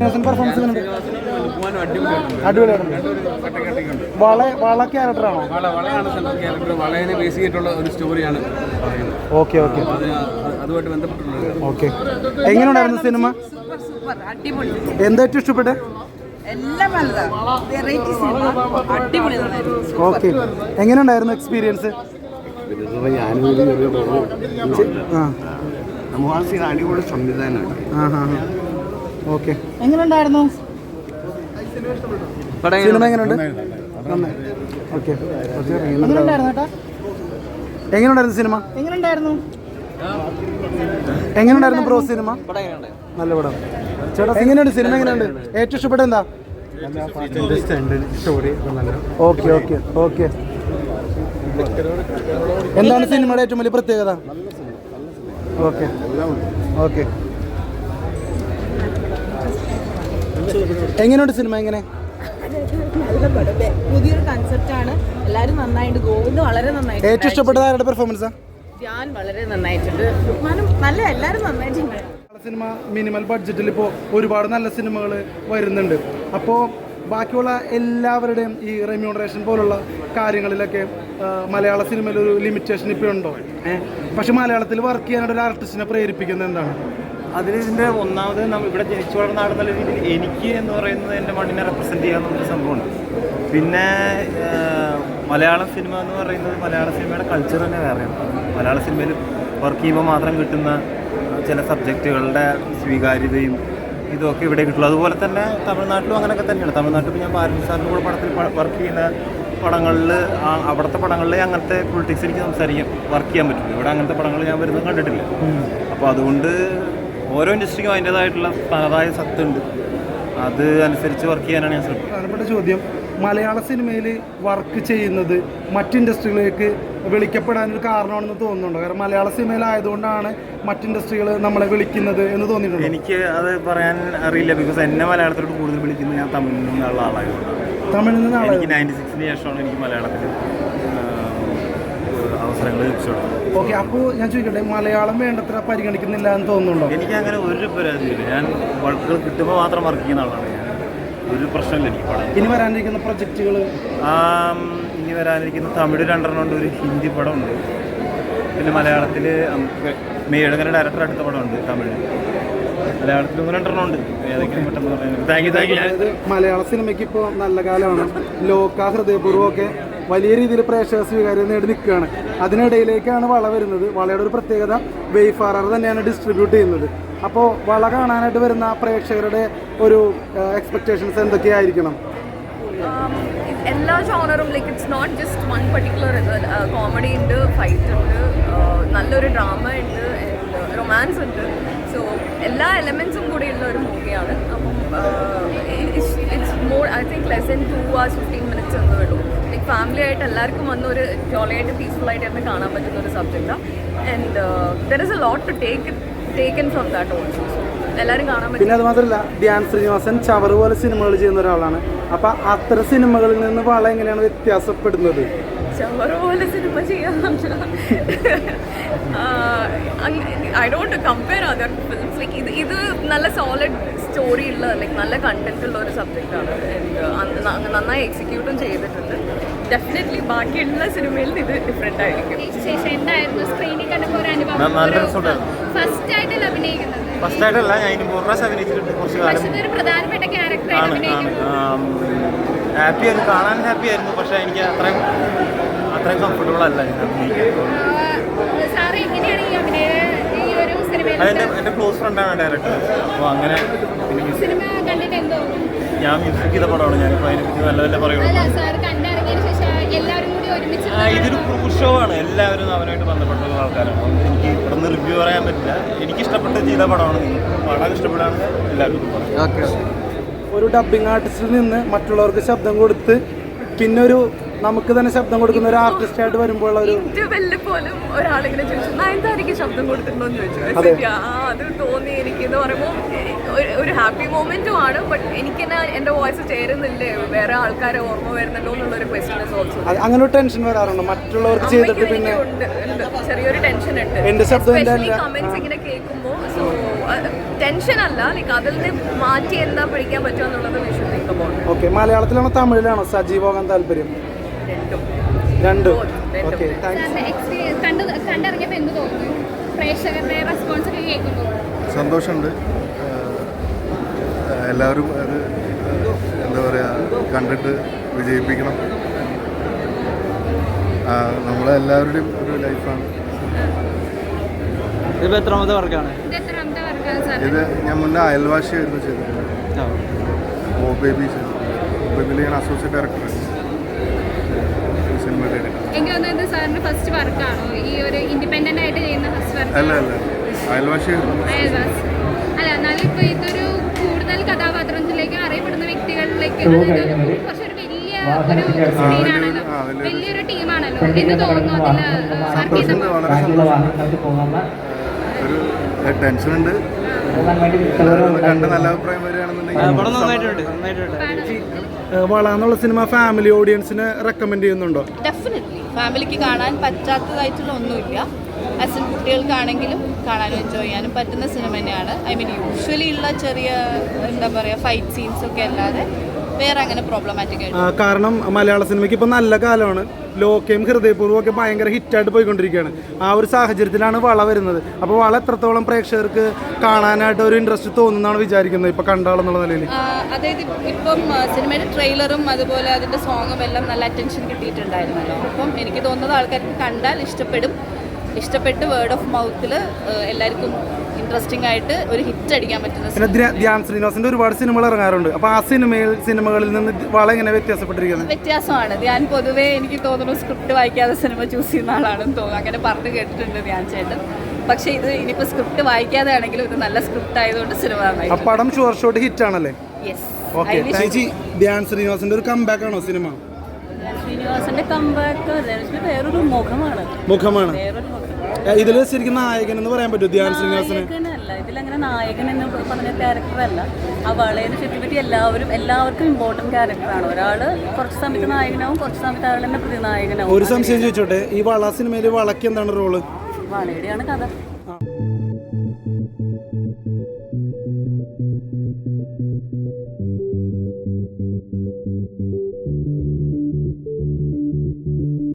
Sreenivasan performance അടിപൊളിയാണ്. വള ക്യാരക്ടറാണോ? വളയാണ് central character. വളയെ base ചെയ്തിട്ടുള്ള ഒരു സ്റ്റോറിയാണ് പറയുന്നത്. ഓക്കെ ഓക്കെ, അതുമായിട്ട് ബന്ധപ്പെട്ടുള്ളത്. ഓക്കെ, എങ്ങനെയുണ്ടായിരുന്നു സിനിമ? എന്താ ഏറ്റവും ഇഷ്ടപ്പെട്ടെ? ഓക്കെ, എങ്ങനെയുണ്ടായിരുന്നു എക്സ്പീരിയൻസ്? അടിപൊളി സംവിധാനമാണ്. ഓക്കെ, എങ്ങനെയുണ്ടായിരുന്നു സിനിമ? എങ്ങനെയുണ്ട്? ഓക്കെ, എങ്ങനെയുണ്ടായിരുന്നു സിനിമ? എങ്ങനെയുണ്ടായിരുന്നു ബ്രോ സിനിമ? നല്ല പടം. ചേട്ടാ എങ്ങനെയുണ്ട് സിനിമ? എങ്ങനെയുണ്ട്? ഏറ്റവും ഇഷ്ടപ്പെട്ട എന്താ? ഓക്കെ ഓക്കെ ഓക്കെ, എന്താണ് സിനിമയുടെ ഏറ്റവും വലിയ പ്രത്യേകത? ഓക്കെ ഓക്കെ, എങ്ങനെയുണ്ട് സിനിമ? എങ്ങനെ? പുതിയൊരു കൺസെപ്റ്റാണ്. എല്ലാവരും നന്നായിട്ട്, ഗോവിന്ദ് വളരെ നന്നായിട്ട്. ഏറ്റവും ഇഷ്ടപ്പെട്ടത് ആരുടെ പെർഫോമൻസാ? ഞാൻ വളരെ നന്നായിട്ടുണ്ട്. നല്ല എല്ലാവരും നന്നായിട്ടുണ്ട്. സിനിമ മിനിമൽ ബഡ്ജറ്റിൽ ഇപ്പോൾ ഒരുപാട് നല്ല സിനിമകൾ വരുന്നുണ്ട്. അപ്പോൾ ബാക്കിയുള്ള എല്ലാവരുടെയും ഈ റെമ്യൂണറേഷൻ പോലുള്ള കാര്യങ്ങളിലൊക്കെ മലയാള സിനിമയിൽ ഒരു ലിമിറ്റേഷൻ ഇപ്പോൾ ഉണ്ടോ? പക്ഷെ മലയാളത്തിൽ വർക്ക് ചെയ്യാനായിട്ട് ഒരു ആർട്ടിസ്റ്റിനെ പ്രേരിപ്പിക്കുന്നത് എന്താണ്? ഇതിൻ്റെ ഒന്നാമത് ഇവിടെ ജനിച്ചു വളർന്ന ആൾ നല്ല രീതിയിൽ എനിക്ക് എന്ന് പറയുന്നത് എൻ്റെ മണ്ണിനെ റെപ്രസെൻറ്റ് ചെയ്യാമെന്നൊരു സംഭവമുണ്ട്. പിന്നെ മലയാള സിനിമ എന്ന് പറയുന്നത് മലയാള സിനിമയുടെ കൾച്ചർ തന്നെ വേറെയാണ്. മലയാള സിനിമയിൽ വർക്ക് ചെയ്യുമ്പോൾ മാത്രം കിട്ടുന്ന ചില സബ്ജക്റ്റുകളുടെ സ്വീകാര്യതയും ഇതൊക്കെ ഇവിടെ കിട്ടുള്ളൂ. അതുപോലെ തന്നെ തമിഴ്നാട്ടിലും അങ്ങനെയൊക്കെ തന്നെയാണ്. തമിഴ്നാട്ടിൽ ഞാൻ പാരൻ സാറിൻ്റെ കൂടെ പടത്തിൽ വർക്ക് ചെയ്യുന്ന പടങ്ങളിൽ അവിടുത്തെ പടങ്ങളിൽ അങ്ങനത്തെ പൊളിറ്റിക്സ് എനിക്ക് വർക്ക് ചെയ്യാൻ പറ്റും. ഇവിടെ അങ്ങനത്തെ പടങ്ങൾ ഞാൻ വരുന്നത് കണ്ടിട്ടില്ല. അപ്പോൾ അതുകൊണ്ട് ഓരോ ഇൻഡസ്ട്രിക്കും അതിൻ്റേതായിട്ടുള്ള തനതായ സത്തുണ്ട്. അത് അനുസരിച്ച് വർക്ക് ചെയ്യാനാണ് ഞാൻ ശ്രമിക്കുന്നത്. പ്രധാനപ്പെട്ട ചോദ്യം, മലയാള സിനിമയിൽ വർക്ക് ചെയ്യുന്നത് മറ്റ് ഇൻഡസ്ട്രികളിലേക്ക് വിളിക്കപ്പെടാനൊരു കാരണമാണെന്ന് തോന്നുന്നുണ്ടോ? കാരണം മലയാള സിനിമയിലായതുകൊണ്ടാണ് മറ്റ് ഇൻഡസ്ട്രികൾ നമ്മളെ വിളിക്കുന്നത് എന്ന് തോന്നിയിട്ടുണ്ട്. എനിക്ക് അത് പറയാൻ അറിയില്ല. ബിക്കോസ് എന്നെ മലയാളത്തിലോട്ട് കൂടുതൽ വിളിക്കുന്നത് ഞാൻ തമിഴിൽ നിന്നുള്ള ആളായതുകൊണ്ടാണ്. തമിഴിൽ നിന്ന് എനിക്ക് 96 ശേഷമാണ് എനിക്ക് മലയാളത്തിൽ അവസരങ്ങൾ ലഭിച്ചിട്ടുള്ളത്. ഓക്കെ, അപ്പോൾ ഞാൻ ചോദിക്കട്ടെ, മലയാളം വേണ്ടത്ര പരിഗണിക്കുന്നില്ല എന്ന് തോന്നുന്നുണ്ടോ? എനിക്ക് അങ്ങനെ ഒരു പരാതിയില്ല. ഞാൻ വർക്കുകൾ കിട്ടുമ്പോൾ മാത്രം വർക്ക് ചെയ്യുന്ന ആളാണ്. ഞാൻ ഒരു പ്രശ്നമില്ല എനിക്ക് പടം. ഇനി വരാനിരിക്കുന്ന പ്രൊജക്റ്റുകൾ? ഇനി വരാനിരിക്കുന്ന തമിഴ് 2 ഉണ്ട്, ഒരു ഹിന്ദി പടമുണ്ട്, പിന്നെ മലയാളത്തിൽ മേഴകൻ്റെ ഡയറക്ടർ അടുത്ത പടമുണ്ട്. തമിഴ് മലയാളത്തിൽ 2 ഉണ്ട്. ഏതൊക്കെയും പെട്ടെന്ന് പറയുന്നത്. Thank you. മലയാള സിനിമയ്ക്ക് ഇപ്പോൾ നല്ല കാലമാണ്. ലോക ഹൃദയപൂർവ്വമൊക്കെ വലിയ രീതിയിൽ പ്രേക്ഷക സ്വീകാര്യത നേടി നിൽക്കുകയാണ്. അതിനിടയിലേക്കാണ് വള വരുന്നത്. വളയുടെ ഒരു പ്രത്യേകത, വെയ്ഫാറർ തന്നെയാണ് ഡിസ്ട്രിബ്യൂട്ട് ചെയ്യുന്നത്. അപ്പോൾ വള കാണാനായിട്ട് വരുന്ന പ്രേക്ഷകരുടെ ഒരു എക്സ്പെക്ടേഷൻസ് എന്തൊക്കെയായിരിക്കണം? എല്ലാ ജോണറും, like it's not just one particular. Comedy ഉണ്ട്, ഫൈറ്റ് ഉണ്ട്, നല്ലൊരു ഡ്രാമ ഉണ്ട്, റൊമാൻസ് ഉണ്ട്. സോ എല്ലാ എലമെൻസും കൂടിയുള്ള ഒരു മൂവിയാണ്. അപ്പം it's more, I think less than 2 hours 15 minutes എന്നേ ഉള്ളൂ. ലൈക്ക് ഫാമിലി ആയിട്ട് എല്ലാവർക്കും വന്നൊരു ജോളിയായിട്ട് പീസ്ഫുള്ളായിട്ട് തന്നെ കാണാൻ പറ്റുന്ന ഒരു സബ്ജക്റ്റാണ്. And there is a lot to taken from that also. എല്ലാവരും കാണാൻ പറ്റും. പിന്നെ അത് മാത്രമല്ല, ധ്യാൻ ശ്രീനിവാസൻ ചവറ് പോലെ സിനിമകൾ ചെയ്യുന്ന ഒരാളാണ്. അപ്പം അത്തരം സിനിമകളിൽ നിന്ന് വള എങ്ങനെയാണ് വ്യത്യാസപ്പെടുന്നത്? ചവറ് പോലെ സിനിമ ചെയ്യാൻ I don't compare other films. Like ഇത് നല്ല സോളിഡ് സ്റ്റോറി ഉള്ള, ലൈക്ക് നല്ല കണ്ടന്റ് ഉള്ള ഒരു സബ്ജക്റ്റാണ്. നന്നായി എക്സിക്യൂട്ടും ചെയ്തിട്ടുണ്ട്. ഡെഫിനറ്റ്ലി ബാക്കിയുള്ള സിനിമയിൽ ഇത് ഡിഫറെൻ്റ് ആയിരിക്കും. ഫസ്റ്റായിട്ടല്ല, ഞാൻ ഇതിന് പ്രാവശ്യം അഭിനയിച്ചിട്ടുണ്ട്. കുറച്ച് കാലം ഹാപ്പിയായിരുന്നു, കാണാൻ ഹാപ്പി ആയിരുന്നു. പക്ഷേ എനിക്ക് അത്രയും കംഫർട്ടബിൾ അല്ല ഞാൻ അഭിനയിക്കാൻ. അതെൻ്റെ ക്ലോസ് ഫ്രണ്ടാണ് ഡയറക്ടർ. അപ്പോൾ അങ്ങനെ ഞാൻ മ്യൂസിക് ചെയ്ത പടമാണ്. ഞാനിപ്പോൾ അതിനെപ്പറ്റി നല്ല നല്ല പറയുള്ളൂ. ഇതൊരു ക്രൂസ് ഷോ ആണ്. എല്ലാവരും അവരുമായിട്ട് ബന്ധപ്പെട്ടുള്ള ആൾക്കാരാണ്. എനിക്ക് ഇവിടെ നിന്ന് റിവ്യൂ പറയാൻ പറ്റില്ല. എനിക്ക് ഇഷ്ടപ്പെട്ട് ചെയ്ത പടമാണ്. പടം ഇഷ്ടപ്പെടുകയാണെങ്കിൽ എല്ലാവർക്കും ഓക്കെ. ഒരു ഡബ്ബിംഗ് ആർട്ടിസ്റ്റിൽ നിന്ന് മറ്റുള്ളവർക്ക് ശബ്ദം കൊടുത്ത് പിന്നെ ഒരു നമുക്ക് തന്നെ ശബ്ദം കൊടുക്കുന്ന ഒരു ആർട്ടിസ്റ്റ് ആയിട്ട് വരുമ്പോൾ ഒരു ഇന്റർവെല്ലിൽ പോലും ഒരാളിങ്ങനെ ചോദിച്ചു, എന്തായിരിക്കും ശബ്ദം കൊടുത്തിട്ടുണ്ടോന്ന് ചോദിച്ചു. അത് തോന്നി എനിക്ക് എന്ന് പറയുമ്പോൾ ഒരു ഹാപ്പി മൊമെന്റും ആണ്. ബട്ട് എനിക്ക് തന്നെ എന്റെ വോയിസ് ചേരുന്നില്ലേ, വേറെ ആൾക്കാരെ ഓർമ്മ വരുന്നുണ്ടോ എന്നുള്ളൊരു ക്വസ്റ്റ്യൻ ഇസ് ഓൾസോ. അങ്ങനെ ഒരു ടെൻഷൻ വരാറുണ്ട്. മറ്റുള്ളവർക്ക് ചെയ്തിട്ട് പിന്നെ ചെറിയൊരു ടെൻഷൻ ഉണ്ട്. എന്റെ ശബ്ദം എന്റെ അല്ല. കമന്റ്സ് ഇങ്ങനെ കേൾക്കുമ്പോൾ സോ ടെൻഷൻ അല്ല, ലൈക്ക് അതിൽ നിന്ന് മാറ്റി എന്താ പഠിക്കാൻ പറ്റുക എന്നുള്ളത് we should think about. Okay, മലയാളത്തിലാണോ തമിഴിലാണോ സജീവമാകാൻ താല്പര്യം? രണ്ടും. ഓക്കെ, കണ്ടിറങ്ങിയപ്പോൾ എന്ത് തോന്നുന്നു? പ്രേക്ഷകരുടെ റെസ്പോൺസ് ഒക്കെ കേൾക്കുമ്പോൾ സന്തോഷമുണ്ട്. എല്ലാവരും അത് എന്താ പറയുക കണ്ടിട്ട് വിജയിപ്പിക്കണം. നമ്മളെല്ലാവരുടെയും ഒരു ലൈഫാണ് ഇതിപ്പോൾ എത്രാമത്തെ വർക്കാണ് ഇത്? എത്രാമത്തെ വർക്കാണ് സാർ? ഇത്? ഞാൻ മുന്നേ അയൽവാശിയായിരുന്നു ചെയ്തത്. ഓ ബേബി ബേബിയിൽ ഞാൻ അസോസിയേറ്റ് ഡയറക്ടർ സിനിമയുടെ. എനിക്ക് തോന്നുന്നത് സാറിന്റെ ഫസ്റ്റ് വർക്കാണോ ഈ ഒരു ഇൻഡിപെൻഡന്റ് ആയിട്ട് ചെയ്യുന്ന ഫസ്റ്റ് വർക്ക്? അല്ല അയൽവാശിയായിരുന്നു. അല്ല, എന്നാലും ഇപ്പൊ ഇതൊരു കൂടുതൽ കഥാപാത്രത്തിലേക്ക് അറിയപ്പെടുന്ന വ്യക്തികളിലേക്ക് കുറച്ചൊരു വലിയൊരു ടീമാണല്ലോ. എന്ത് തോന്നുന്നു സന്തോഷമുണ്ട്, വളരെ സന്തോഷമുണ്ട്. ഒരു ടെൻഷനുണ്ട്. കണ്ട് നല്ല അഭിപ്രായം വരികയാണെന്നുണ്ടെങ്കിൽ. വള എന്നുള്ള സിനിമ ഫാമിലി ഓഡിയൻസിന് റെക്കമെൻഡ് ചെയ്യുന്നുണ്ടോ? ഡെഫിനറ്റ്ലി ഫാമിലിക്ക് കാണാൻ പറ്റാത്തതായിട്ടുള്ള ഒന്നുമില്ല. ആസ് എൻ കുട്ടികൾക്കാണെങ്കിലും കാണാനും എൻജോയ് ചെയ്യാനും പറ്റുന്ന സിനിമ തന്നെയാണ്. ഐ മീൻ യൂഷ്വലി ഉള്ള ചെറിയ എന്താ പറയുക ഫൈറ്റ് സീൻസ് ഒക്കെ അല്ലാതെ വേറെ അങ്ങനെ പ്രോബ്ലമാറ്റിക് ആയിട്ട്. കാരണം മലയാള സിനിമയ്ക്ക് ഇപ്പം നല്ല കാലമാണ്. ലോകയും ഹൃദയപൂർവ്വം ഒക്കെ ഭയങ്കര ഹിറ്റായിട്ട് പോയിക്കൊണ്ടിരിക്കുകയാണ്. ആ ഒരു സാഹചര്യത്തിലാണ് വള വരുന്നത്. അപ്പോൾ വള എത്രത്തോളം പ്രേക്ഷകർക്ക് കാണാനായിട്ട് ഒരു ഇൻട്രസ്റ്റ് തോന്നുന്നതാണ് വിചാരിക്കുന്നത് ഇപ്പം കണ്ടാളെന്നുള്ള നിലയിൽ? അതായത് ഇപ്പം സിനിമയുടെ ട്രെയിലറും അതുപോലെ അതിൻ്റെ സോങ്ങും എല്ലാം നല്ല അറ്റൻഷൻ കിട്ടിയിട്ടുണ്ടായിരുന്നല്ലോ. അപ്പം എനിക്ക് തോന്നുന്നത് ആൾക്കാർക്ക് കണ്ടാൽ ഇഷ്ടപ്പെട്ട് വേർഡ് ഓഫ് മൗത്തിൽ എല്ലാവർക്കും ഇൻട്രസ്റ്റിംഗ് ആയിട്ട് ഒരു ഹിറ്റ് അടിക്കാൻ പറ്റുന്ന. പിന്നെ ധ്യാൻ ശ്രീനിവാസിന്റെ ഒരുപാട് സിനിമകൾ ഇറങ്ങാറുണ്ട്. അപ്പോൾ ആ സിനിമകളിൽ നിന്ന് വള എങ്ങനെ വ്യത്യാസപ്പെട്ടിരിക്കുന്നത്? വ്യത്യാസമാണ്. ധ്യാൻ പൊതുവേ എനിക്ക് തോന്നുന്നു സ്ക്രിപ്റ്റ് വായിക്കാതെ സിനിമ ചൂസ് ചെയ്യുന്ന ആളാണെന്ന് തോന്നുന്നു. അങ്ങനെ പറഞ്ഞു കേട്ടിട്ടുണ്ട് ധ്യാൻ ചേട്ടൻ. പക്ഷേ ഇത് ഇനിയിപ്പോൾ സ്ക്രിപ്റ്റ് വായിക്കാതെ ആണെങ്കിലും ഇത് നല്ല സ്ക്രിപ്റ്റ് ആയതുകൊണ്ട് സിനിമ നന്നായി. ആ പടം ഷുവർ ഷോട്ട് ഹിറ്റ് ആണല്ലേ? യെസ്. ഓക്കെ, ചേച്ചി ധ്യാൻ ശ്രീനിവാസിന്റെ ഒരു കംബാക്ക് ആണോ സിനിമ? ശ്രീനിവാസന്റെ കംബാക്ക് വേറൊരു മുഖമാണ്. ഇതിൽ ശരിക്കും നായകൻ എന്ന് പറയാൻ പറ്റും ധ്യാൻ ശ്രീനിവാസന്? അല്ല, ഇതിലങ്ങനെ നായകൻ എന്ന് പറഞ്ഞ ക്യാരക്ടറല്ല. ആ വളയെ ചുറ്റിപ്പറ്റി എല്ലാവർക്കും ഇമ്പോർട്ടൻറ്റ് ക്യാരക്ടറാണ്. ഒരാള് കുറച്ച് സമയത്ത് നായകനാവും, കുറച്ച് സമയത്ത് അയാൾ തന്നെ പ്രതിനായകനാവും. ഒരു സംശയം ചോദിച്ചോട്ടെ, ഈ വള സിനിമയിൽ വളയ്ക്ക് എന്താണ് റോള്? വളയുടെയാണ് കഥ.